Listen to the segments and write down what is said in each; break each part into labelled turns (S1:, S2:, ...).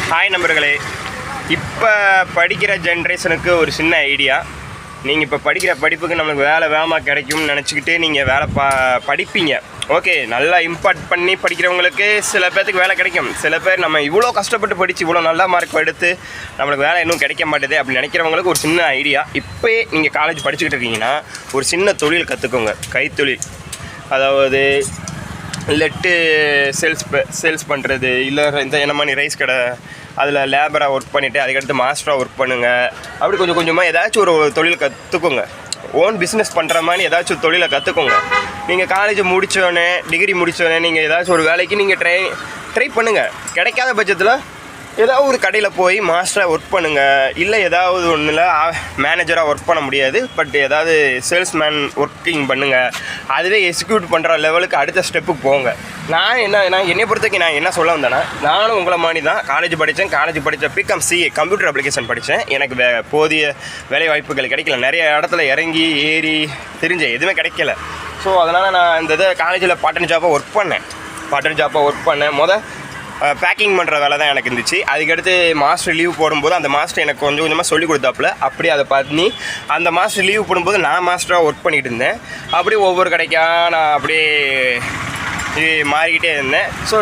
S1: Hi நண்பர்களே, இப்போ படிக்கிற ஜென்ரேஷனுக்கு ஒரு சின்ன ஐடியா. நீங்கள் இப்போ படிக்கிற படிப்புக்கு நம்மளுக்கு வேலை வேகமாக கிடைக்கும்னு நினச்சிக்கிட்டு நீங்கள் வேலை படிப்பீங்க. ஓகே, நல்லா இம்பார்ட் பண்ணி படிக்கிறவங்களுக்கு சில பேர்த்துக்கு வேலை கிடைக்கும். சில பேர் நம்ம இவ்வளோ கஷ்டப்பட்டு படித்து இவ்வளோ நல்ல மார்க் எடுத்து நம்மளுக்கு வேலை இன்னும் கிடைக்க மாட்டேது அப்படின்னு நினைக்கிறவங்களுக்கு ஒரு சின்ன ஐடியா. இப்போயே நீங்கள் காலேஜ் படிச்சுக்கிட்டு இருக்கீங்கன்னா ஒரு சின்ன தொழில் கற்றுக்கோங்க, கைத்தொழில். அதாவது லெட்டு சேல்ஸ் பண்ணுறது, இல்லை இந்த என்ன மாதிரி ரைஸ் கடை, அதில் லேபராக ஒர்க் பண்ணிவிட்டு அதுக்கடுத்து மாஸ்டராக ஒர்க் பண்ணுங்கள். அப்படி கொஞ்சம் கொஞ்சமாக ஏதாச்சும் ஒரு தொழில் கற்றுக்கோங்க. ஓன் பிஸ்னஸ் பண்ணுற மாதிரி ஏதாச்சும் ஒரு தொழிலை கற்றுக்கோங்க. நீங்கள் காலேஜ் முடித்தோடனே, டிகிரி முடித்தோடனே நீங்கள் ஏதாச்சும் ஒரு வேலைக்கு நீங்கள் ட்ரை பண்ணுங்கள். கிடைக்காத பட்சத்தில் ஏதாவது ஒரு கடையில் போய் மாஸ்டராக ஒர்க் பண்ணுங்கள். இல்லை ஏதாவது ஒன்றில் மேனேஜராக ஒர்க் பண்ண முடியாது, பட் ஏதாவது சேல்ஸ்மேன் ஒர்க்கிங் பண்ணுங்கள். அதுவே எக்ஸிக்யூட் பண்ணுற லெவலுக்கு அடுத்த ஸ்டெப்புக்கு போங்க. நான் என்னை பொறுத்தவரைக்கும் நான் என்ன சொல்ல வந்தேன்னா, நானும் உங்களை மாதிரி தான் காலேஜ் படித்த பிகாம் சிஏ கம்ப்யூட்டர் அப்ளிகேஷன் படித்தேன். எனக்கு போதிய வேலை வாய்ப்புகள் கிடைக்கல. நிறைய இடத்துல இறங்கி ஏறி தெரிஞ்ச எதுவுமே கிடைக்கல. ஸோ அதனால் நான் இந்த இதை காலேஜில் பார்ட் டைம் ஜாப்பாக ஒர்க் பண்ணேன். பேக்கிங் பண்ணுற வேலை தான் எனக்கு இருந்துச்சு. அதுக்கடுத்து மாஸ்டர் லீவ் போடும்போது அந்த மாஸ்டர் எனக்கு கொஞ்சம் கொஞ்சமாக சொல்லிக் கொடுத்தாப்புல. அப்படியே அதை பண்ணி அந்த மாஸ்டர் லீவ் போடும்போது நான் மாஸ்டராக ஒர்க் பண்ணிகிட்டு இருந்தேன். அப்படியே ஒவ்வொரு கடைக்காக நான் அப்படியே மாறிக்கிட்டே இருந்தேன். ஸோ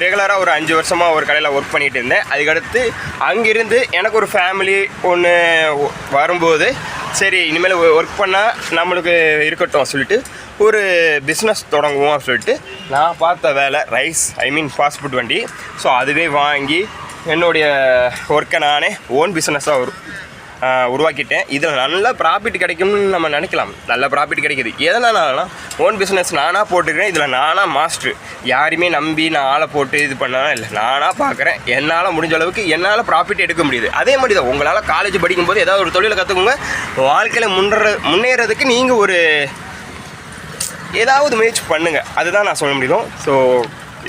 S1: ரெகுலராக ஒரு 5 வருஷமாக ஒரு கடையில் ஒர்க் பண்ணிகிட்டு இருந்தேன். அதுக்கடுத்து அங்கேருந்து எனக்கு ஒரு ஃபேமிலி ஒன்று வரும்போது, சரி இனிமேல் ஒர்க் பண்ணால் நம்மளுக்கு இருக்கட்டும் சொல்லிட்டு ஒரு பிஸ்னஸ் தொடங்குவோம் சொல்லிட்டு நான் பார்த்த வேலை ஃபாஸ்ட் ஃபுட் வண்டி. ஸோ அதுவே வாங்கி என்னுடைய ஒர்க்கை நானே ஓன் பிஸ்னஸாக உருவாக்கிட்டேன். இதில் நல்ல ப்ராஃபிட் கிடைக்கும்னு நம்ம நினைக்கலாம். நல்ல ப்ராஃபிட் கிடைக்கிது. எதனாலனா ஓன் பிஸ்னஸ் நானாக போட்டுக்கிறேன். இதில் நானாக மாஸ்டர். யாரையுமே நம்பி நான் ஆளை போட்டு இது பண்ணாலும் இல்லை, நானாக பார்க்குறேன். என்னால் முடிஞ்ச அளவுக்கு என்னால் ப்ராஃபிட் எடுக்க முடியுது. அதே மாதிரி தான் உங்களால் காலேஜ் படிக்கும்போது ஏதாவது ஒரு தொழிலை கற்றுக்கோங்க. வாழ்க்கையில் முன்னேறதுக்கு நீங்கள் ஏதாவது முயற்சி பண்ணுங்கள். அதுதான் நான் சொல்ல முடியும். ஸோ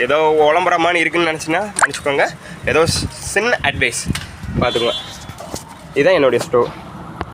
S1: ஏதோ உளம்புற மாதிரி இருக்குதுன்னு நினச்சிக்கோங்க. ஏதோ சின்ன அட்வைஸ் பார்த்துக்கோங்க. இதுதான் என்னுடைய ஸ்டோர்.